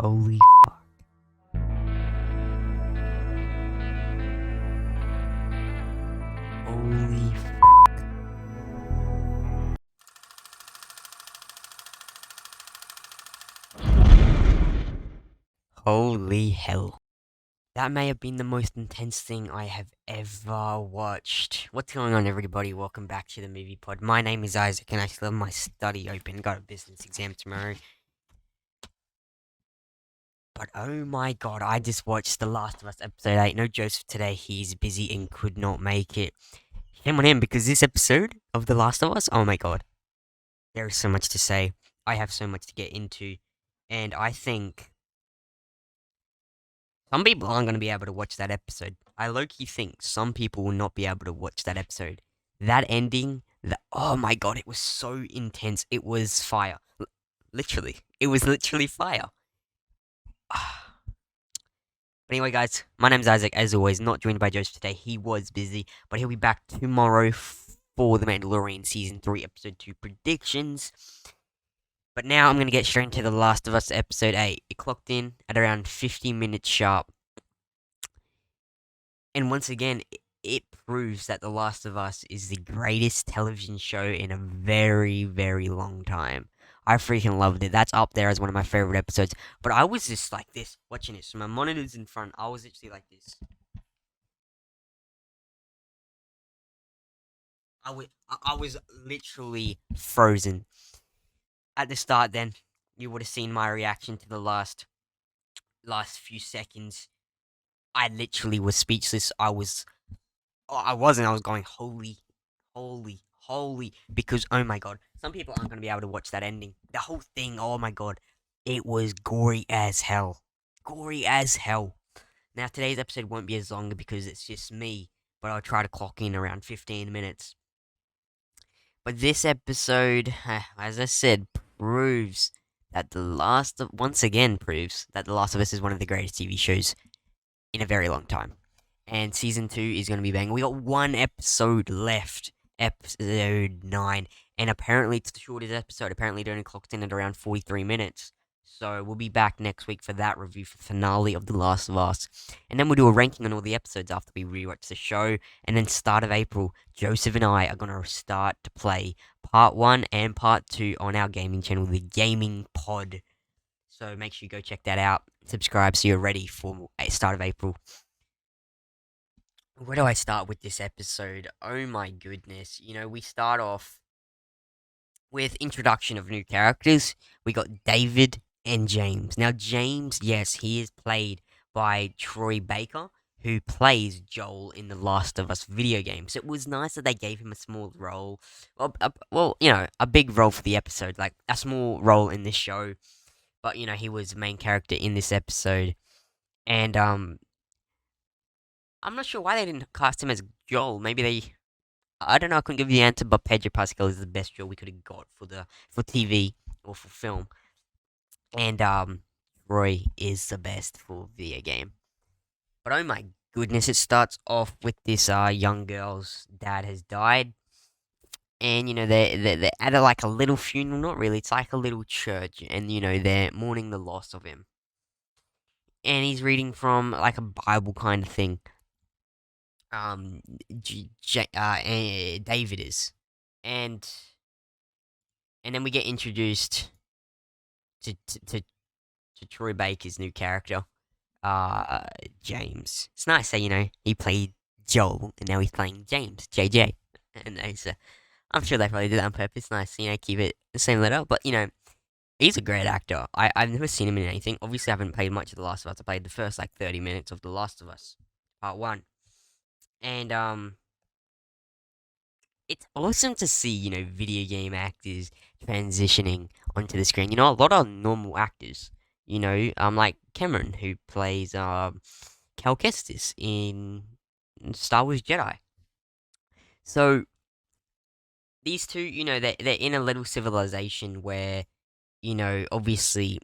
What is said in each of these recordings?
Holy fuck. Holy fuck. Holy hell. That may have been the most intense thing I have ever watched. What's going on, everybody? Welcome back to the Movie Pod. My name is Isaac, and I still have my study open. Got a business exam tomorrow. But oh my god, I just watched The Last of Us episode 8. No Joseph today, he's busy and could not make it. Shame on him, because this episode of The Last of Us, oh my god. There is so much to say. I have so much to get into. And I think some people aren't going to be able to watch that episode. I low-key think some people will not be able to watch that episode. That ending, oh my god, it was so intense. It was fire. Literally. It was literally fire. But anyway, guys, my name's Isaac, as always, not joined by Joseph today. He was busy, but he'll be back tomorrow for The Mandalorian Season 3, Episode 2 predictions. But now I'm going to get straight into The Last of Us Episode 8. It clocked in at around 50 minutes sharp. And once again, it proves that The Last of Us is the greatest television show in a very, very long time. I freaking loved it. That's up there as one of my favorite episodes. But I was just like this, watching it. So my monitor's in front. I was actually like this. I was literally frozen. At the start, then, you would have seen my reaction to the last few seconds. I literally was speechless. I was going, holy, because, oh my god, some people aren't going to be able to watch that ending. The whole thing, oh my god, it was gory as hell. Gory as hell. Now, today's episode won't be as long because it's just me, but I'll try to clock in around 15 minutes. But this episode, as I said, proves that once again proves that The Last of Us is one of the greatest TV shows in a very long time. And season 2 is going to be bang. We got one episode left, episode 9, and apparently it's the shortest episode. Apparently it only clocked in at around 43 minutes. So we'll be back next week for that review for the finale of The Last of Us. And then we'll do a ranking on all the episodes after we rewatch the show. And then start of April, Joseph and I are going to start to play part 1 and part 2 on our gaming channel, The Gaming Pod. So make sure you go check that out. Subscribe so you're ready for start of April. Where do I start with this episode? Oh my goodness. We start off with introduction of new characters. We got David and James. Now, James, yes, he is played by Troy Baker, who plays Joel in the Last of Us video games. So it was nice that they gave him a small role. A big role for the episode, like a small role in this show. But, he was the main character in this episode. And, I'm not sure why they didn't cast him as Joel. Maybe I don't know, I couldn't give you the answer, but Pedro Pascal is the best Joel we could have got for TV or for film. And, Roy is the best for video game. But oh my goodness, it starts off with this, young girl's dad has died. And, they're at like a little funeral, not really, it's like a little church, and, they're mourning the loss of him. And he's reading from, like, a Bible kind of thing. David is, and then we get introduced to Troy Baker's new character, James. It's nice that he played Joel and now he's playing James, JJ, and I'm sure they probably did that on purpose. Nice, keep it the same letter, but he's a great actor. I've never seen him in anything. Obviously, I haven't played much of The Last of Us. I played the first 30 minutes of The Last of Us, Part 1. And it's awesome to see, video game actors transitioning onto the screen. A lot of normal actors, like Cameron, who plays Cal Kestis in Star Wars Jedi. So these two, they're in a little civilization where, obviously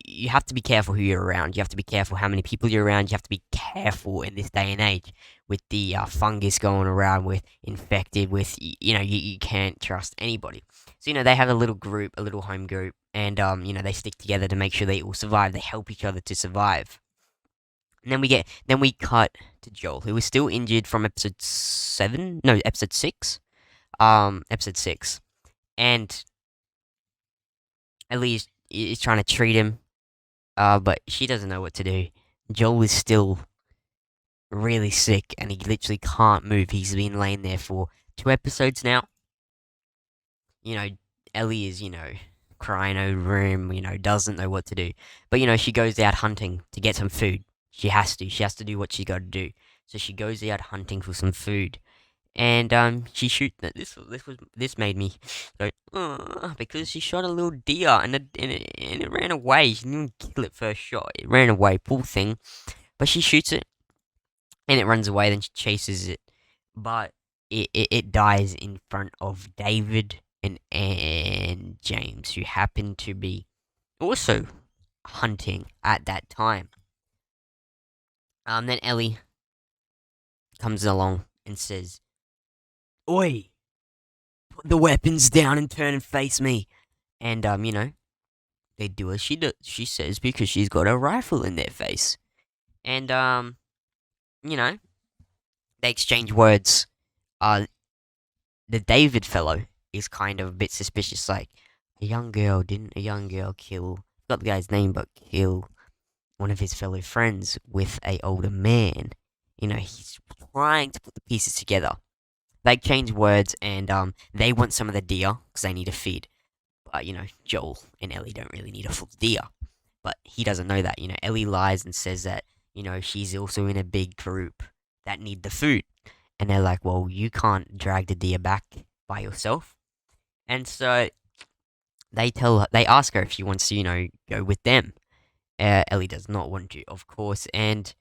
you have to be careful who you're around. You have to be careful how many people you're around. You have to be careful in this day and age with the fungus going around, with infected, with you can't trust anybody. So they have a little group, a little home group, and they stick together to make sure they all survive. They help each other to survive. And then we cut to Joel, who was still injured from episode 7, no, episode 6, episode 6, and Ellie is trying to treat him, but she doesn't know what to do. Joel is still really sick, and he literally can't move. He's been laying there for 2 episodes now. Ellie is, crying over him, doesn't know what to do. But, she goes out hunting to get some food. She has to. She has to do what she got to do. So she goes out hunting for some food. And she shoots. This made me go, because she shot a little deer and it ran away. She didn't kill it first shot. It ran away, poor thing. But she shoots it, and it runs away. Then she chases it, but it dies in front of David and James, who happen to be also hunting at that time. Then Ellie comes along and says, "Oi, put the weapons down and turn and face me." And they do as she says, because she's got a rifle in their face. And they exchange words. The David fellow is kind of a bit suspicious, like, didn't a young girl kill, forgot the guy's name, but kill one of his fellow friends with a older man? He's trying to put the pieces together. They exchange words, and they want some of the deer because they need a feed. But Joel and Ellie don't really need a full deer. But he doesn't know that. Ellie lies and says that she's also in a big group that need the food, and they're like, "Well, you can't drag the deer back by yourself." And so they ask her if she wants to go with them. Ellie does not want to, of course, and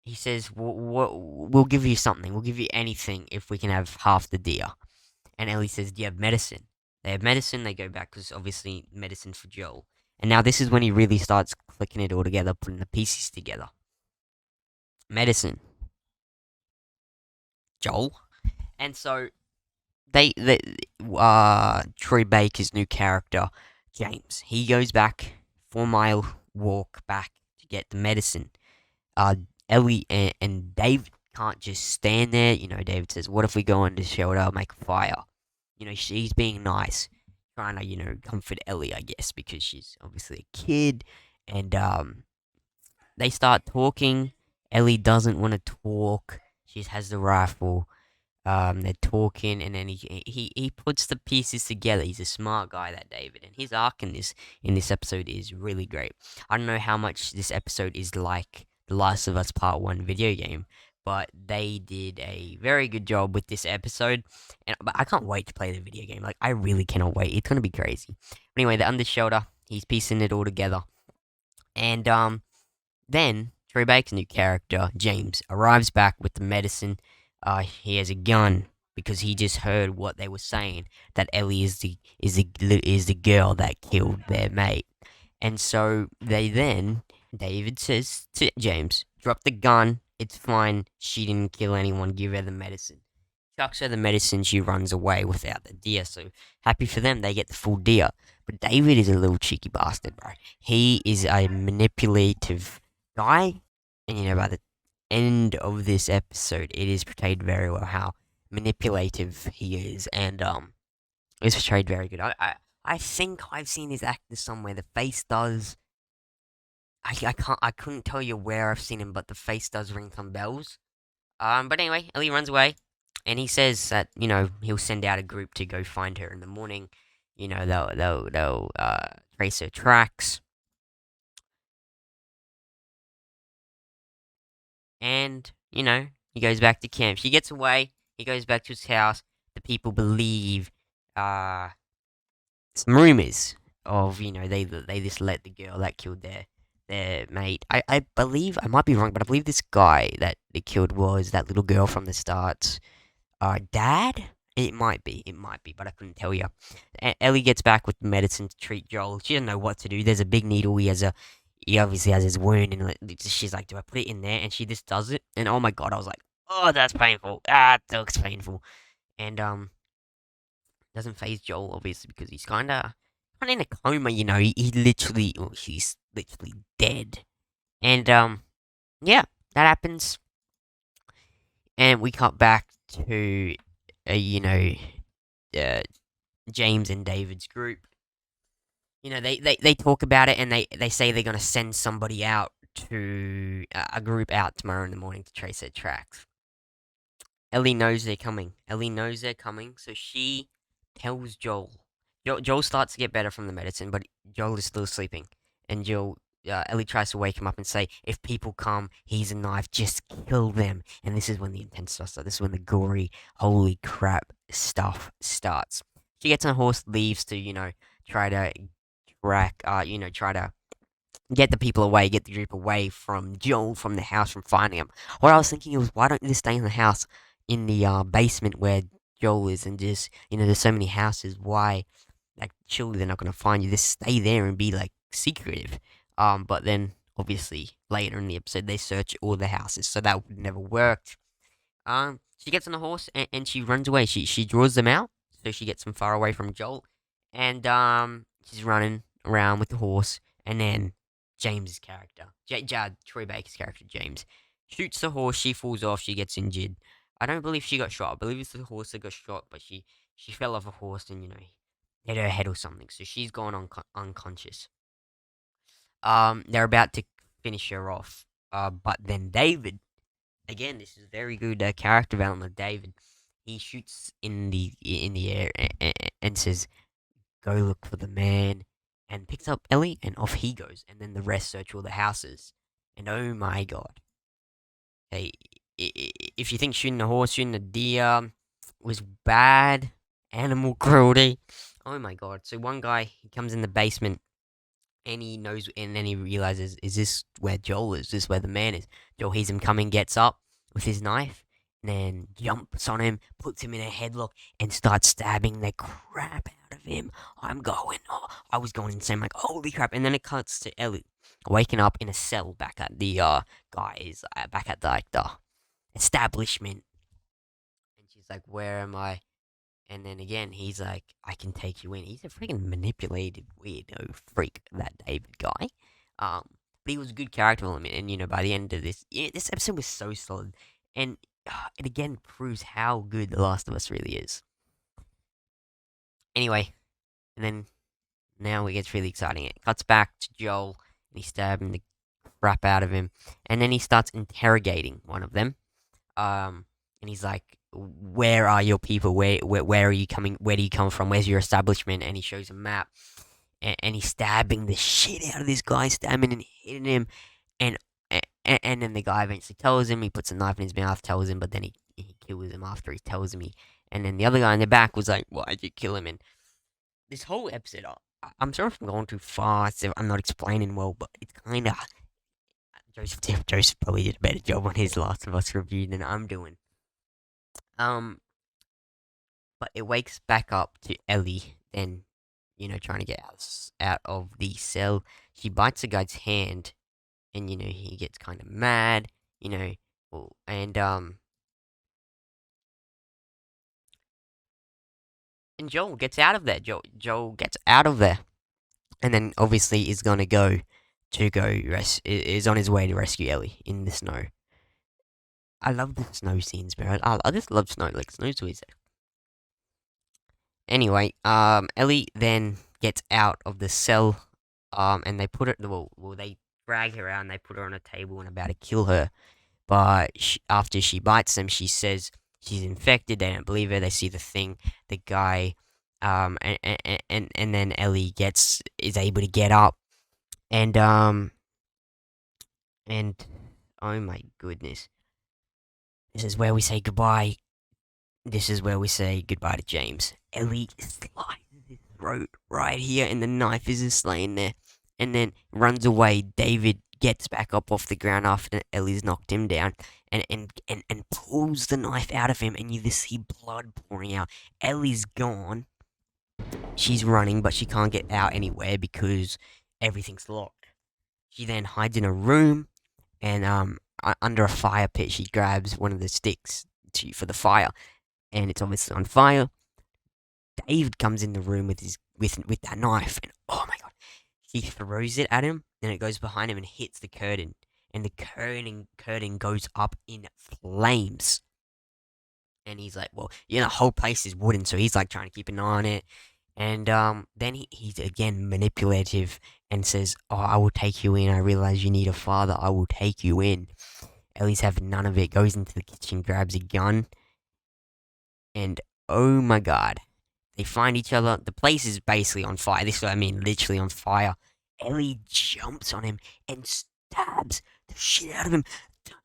he says, we'll give you something. We'll give you anything if we can have half the deer. And Ellie says, "Do you have medicine?" They have medicine. They go back because obviously medicine for Joel. And now this is when he really starts clicking it all together, putting the pieces together. Medicine. Joel. And so Troy Baker's new character, James, he goes back 4-mile walk back to get the medicine. Ellie and David can't just stand there. David says, "What if we go into shelter, make a fire?" She's being nice, trying to, comfort Ellie, I guess, because she's obviously a kid. And they start talking. Ellie doesn't want to talk. She has the rifle. They're talking, and then he puts the pieces together. He's a smart guy, that David, and his arc in this episode is really great. I don't know how much this episode is like The Last of Us Part 1 video game, but they did a very good job with this episode, but I can't wait to play the video game. Like, I really cannot wait. It's gonna be crazy. Anyway, they're under shelter. He's piecing it all together, and then Troy Baker's new character, James, arrives back with the medicine. He has a gun because he just heard what they were saying, that Ellie is the girl that killed their mate. And so David says to James, "Drop the gun. It's fine. She didn't kill anyone. Give her the medicine." Chucks her the medicine. She runs away without the deer. So happy for them, they get the full deer. But David is a little cheeky bastard, bro. He is a manipulative guy, and by the end of this episode, it is portrayed very well how manipulative he is, and it's portrayed very good. I think I've seen his actor somewhere. The face does. I couldn't tell you where I've seen him, but the face does ring some bells. But anyway, Ellie runs away, and he says that he'll send out a group to go find her in the morning. They'll trace her tracks. And, he goes back to camp. She gets away. He goes back to his house. The people believe some rumors of, they just let the girl that killed their mate. I believe, I might be wrong, but I believe this guy that they killed was that little girl from the start. Dad? It might be, but I couldn't tell you. Ellie gets back with medicine to treat Joel. She doesn't know what to do. There's a big needle. He obviously has his wound, and she's like, "Do I put it in there?" And she just does it, and oh my god, I was like, "Oh, that's painful. Ah, that looks painful." And Doesn't phase Joel, obviously, because he's kinda in a coma. He literally, well, he's literally dead. And yeah, that happens, and we cut back to, uh, you know, uh, James and David's group. They talk about it, and they say they're gonna send somebody out to a group out tomorrow in the morning to trace their tracks. Ellie knows they're coming. Ellie knows they're coming, so she tells Joel. Joel starts to get better from the medicine, but Joel is still sleeping. And Ellie tries to wake him up and say, "If people come, he's a knife. Just kill them." And this is when the intense stuff starts. This is when the gory, holy crap stuff starts. She gets on a horse, leaves to try to try to get the people away, get the group away from Joel, from the house, from finding him. What I was thinking was, why don't you just stay in the house, in the basement where Joel is, and just, there's so many houses. Why, like, surely they're not gonna find you. Just stay there and be like secretive. But then obviously later in the episode they search all the houses, so that would never worked. She gets on the horse, and she runs away. She draws them out, so she gets them far away from Joel, and she's running around with the horse, and then James's character, Troy Baker's character, James, shoots the horse. She falls off. She gets injured. I don't believe she got shot. I believe it's the horse that got shot, but she fell off a horse and hit her head or something. So she's gone unconscious. They're about to finish her off. But then David, again, this is very good character development. David, he shoots in the air, and says, "Go look for the man," and picks up Ellie, and off he goes. And then the rest search all the houses, and oh my god, hey, if you think shooting a horse, shooting a deer was bad, animal cruelty, oh my god. So one guy, he comes in the basement, and he knows, and then he realizes, is this where Joel is? Is this where the man is? Joel hears him coming, gets up with his knife, and then jumps on him, puts him in a headlock, and starts stabbing the crap out of him. I was going insane, like, holy crap. And then it cuts to Ellie waking up in a cell back at the back at the establishment, and she's like, "Where am I?" And then again, he's like, "I can take you in." He's a freaking manipulated weirdo freak, that David guy. Um, but he was a good character element, and by the end of this, yeah, this episode was so solid, and it again proves how good The Last of Us really is. Anyway, and then now it gets really exciting. It cuts back to Joel, and he's stabbing the crap out of him, and then he starts interrogating one of them. And he's like, "Where are your people? Where are you coming? Where do you come from? Where's your establishment?" And he shows a map, and he's stabbing the shit out of this guy, stabbing and hitting him, and and then the guy eventually tells him. He puts a knife in his mouth, tells him, but then he kills him after he tells him. And then the other guy in the back was like, "Why'd you kill him?" And this whole episode, I'm sorry if I'm going too fast. If I'm not explaining well, but it's kind of Joseph probably did a better job on his Last of Us review than I'm doing. Um, but it wakes back up to Ellie, then, trying to get out of the cell. She bites the guy's hand, and, he gets kind of mad, and Joel gets out of there. Joel gets out of there, and then obviously is gonna is on his way to rescue Ellie in the snow. I love the snow scenes, bro. I just love snow. Like, snow's always there. Anyway, Ellie then gets out of the cell, and they put her. Well, they drag her out and they put her on a table and about to kill her. But after she bites them, she says she's infected. They don't believe her. They see the thing, the guy, and then Ellie is able to get up, and and oh my goodness, this is where we say goodbye. This is where we say goodbye to James. Ellie slices his throat right here, and the knife is just laying there, and then runs away. David gets back up off the ground after Ellie's knocked him down, and pulls the knife out of him, and you just see blood pouring out. Ellie's gone. She's running, but she can't get out anywhere because everything's locked. She then hides in a room, and under a fire pit, she grabs one of the sticks for the fire, and it's obviously on fire. David comes in the room with his with that knife, and oh my god, he throws it at him, and it goes behind him and hits the curtain, and the curtain goes up in flames. And he's like, well, the whole place is wooden, so he's like trying to keep an eye on it. And then he's again manipulative and says, "Oh, I will take you in. I realize you need a father. I will take you in." Ellie's having none of it. Goes into the kitchen, grabs a gun, and oh my god, they find each other. The place is basically on fire. This is what I mean, literally on fire. Ellie jumps on him and stabs the shit out of him. Stab,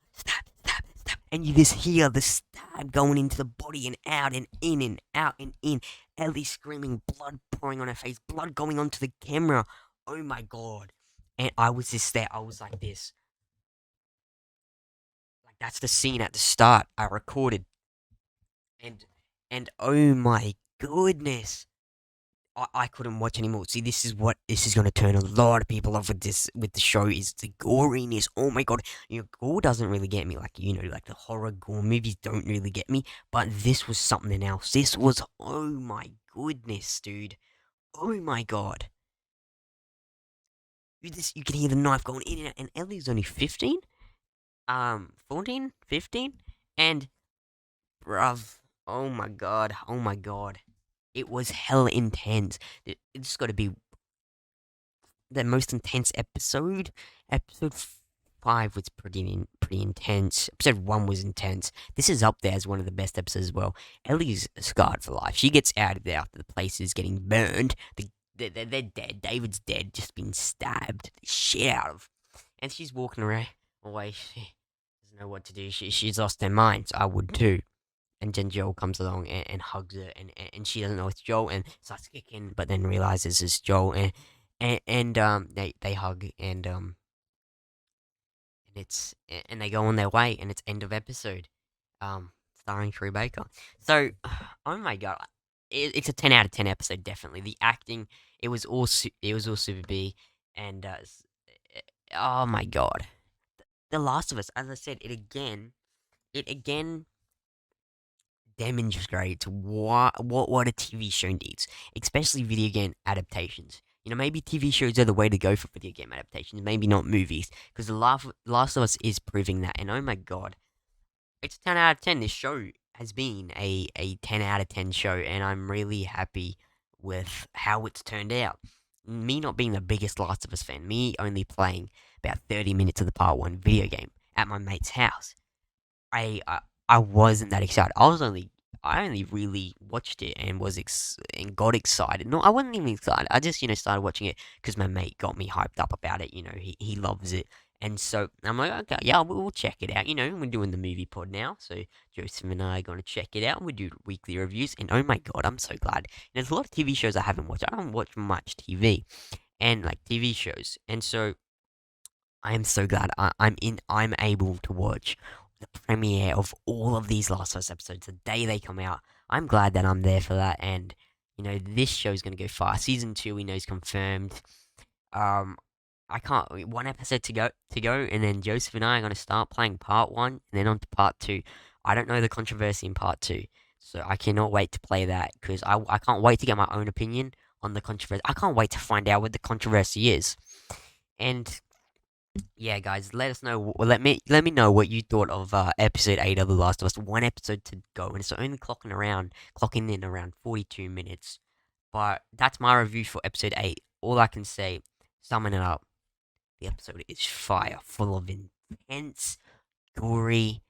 stab, stab. And you just hear the stab going into the body and out and in and out and in. Ellie screaming, blood pouring on her face, blood going onto the camera. Oh my god. And I was just there. I was like this. Like, that's the scene at the start I recorded. And oh my goodness. I couldn't watch anymore. See, this is going to turn a lot of people off with the show is the goriness. Oh my god, gore doesn't really get me. Like like the horror gore movies don't really get me. But this was something else. This was oh my goodness, dude. Oh my god. You can hear the knife going in and out. And Ellie's only 15, 14, 15, and bruv, oh my god, oh my god. It was hell intense. It's got to be the most intense episode. Episode 5 was pretty intense. Episode 1 was intense. This is up there as one of the best episodes as well. Ellie's scarred for life. She gets out of there after the place is getting burned. They're dead. David's dead, just been stabbed the shit out of. And she's walking around away. She doesn't know what to do. She's lost her mind. So I would too. And then Joel comes along and hugs her, and she doesn't know it's Joel, and starts kicking, but then realizes it's Joel, and they hug, and they go on their way, and it's end of episode, starring Troy Baker. So, oh my god, it's a 10 out of 10 episode, definitely. The acting, it was all super B, and oh my god, The Last of Us, as I said, it again demonstrates what a TV show needs, especially video game adaptations. Maybe TV shows are the way to go for video game adaptations, maybe not movies, because Last of Us is proving that. And oh my god, it's 10 out of 10. This show has been a 10 out of 10 show, and I'm really happy with how it's turned out. Me not being the biggest Last of Us fan, me only playing about 30 minutes of the part 1 video game at my mate's house. I wasn't that excited. I only really watched it and and got excited. No, I wasn't even excited. I just started watching it because my mate got me hyped up about it. He loves it, and so I'm like, okay, yeah, we'll check it out. We're doing the movie pod now, so Joseph and I are gonna check it out. And we do weekly reviews, and oh my god, I'm so glad. There's a lot of TV shows I haven't watched. I don't watch much TV, and like TV shows, and so I am so glad I'm able to watch the premiere of all of these Last of Us episodes the day they come out. I'm glad that I'm there for that, and this show's gonna go far. Season 2 we know is confirmed. I can't 1 episode to go, and then Joseph and I are gonna start playing part 1, and then on to part 2. I don't know the controversy in part 2, so I cannot wait to play that because I can't wait to get my own opinion on the controversy. I can't wait to find out what the controversy is, and yeah, guys, let us know. Let me know what you thought of episode 8 of The Last of Us. 1 episode to go, and it's only clocking in around 42 minutes. But that's my review for episode 8. All I can say, summing it up, the episode is fire, full of intense, gory,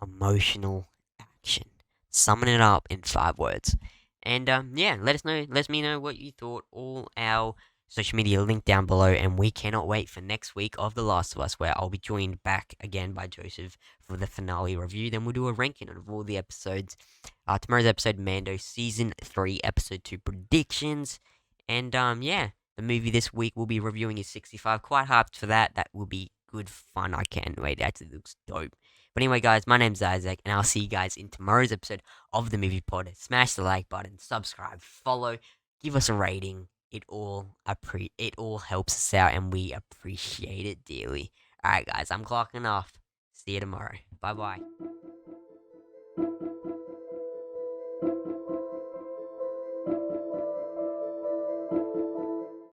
emotional action. Summing it up in 5 words. And yeah, let me know what you thought. All our social media link down below, and we cannot wait for next week of The Last of Us, where I'll be joined back again by Joseph for the finale review. Then we'll do a ranking of all the episodes. Tomorrow's episode, Mando Season 3, Episode 2 predictions. And yeah, the movie this week we'll be reviewing is 65. Quite hyped for that. That will be good fun. I can't wait. It actually looks dope. But anyway, guys, my name's Isaac, and I'll see you guys in tomorrow's episode of the Movie Pod. Smash the like button, subscribe, follow, give us a rating. It all helps us out, and we appreciate it dearly. Alright, guys, I'm clocking off. See you tomorrow. Bye bye.